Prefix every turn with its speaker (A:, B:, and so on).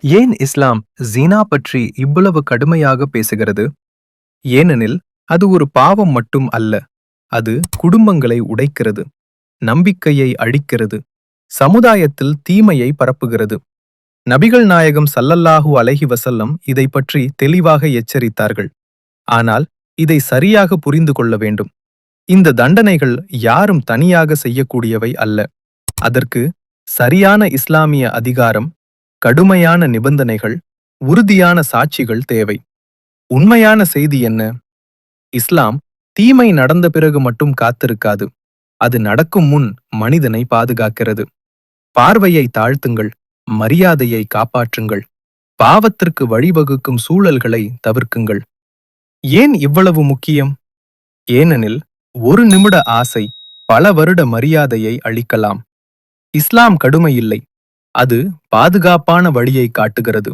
A: ஏன் இஸ்லாம் ஜினா பற்றி இவ்வளவு கடுமையாக பேசுகிறது? ஏனெனில் அது ஒரு பாவம் மட்டும் அல்ல, அது குடும்பங்களை உடைக்கிறது, நம்பிக்கையை அழிக்கிறது, சமுதாயத்தில் தீமையை பரப்புகிறது. நபிகள் நாயகம் ஸல்லல்லாஹு அலைஹி வஸல்லம் இதை பற்றி தெளிவாக எச்சரித்தார்கள். ஆனால் இதை சரியாக புரிந்து கொள்ள வேண்டும். இந்த தண்டனைகள் யாரும் தனியாக செய்யக்கூடியவை அல்ல. அதற்கு சரியான இஸ்லாமிய அதிகாரம், கடுமையான நிபந்தனைகள், உறுதியான சாட்சிகள் தேவை. உண்மையான செய்தி என்ன? இஸ்லாம் தீமை நடந்த பிறகு மட்டும் காத்திருக்காது. அது நடக்கும் முன் மனிதனை பாதுகாக்கிறது. பார்வையை தாழ்த்துங்கள், மரியாதையை காப்பாற்றுங்கள், பாவத்திற்கு வழிவகுக்கும் சூழல்களை தவிர்க்குங்கள். ஏன் இவ்வளவு முக்கியம்? ஏனெனில் ஒரு நிமிட ஆசை பல வருட மரியாதையை அளிக்கலாம். இஸ்லாம் கடுமையில்லை, அது பாதுகாப்பான வழியை காட்டுகிறது.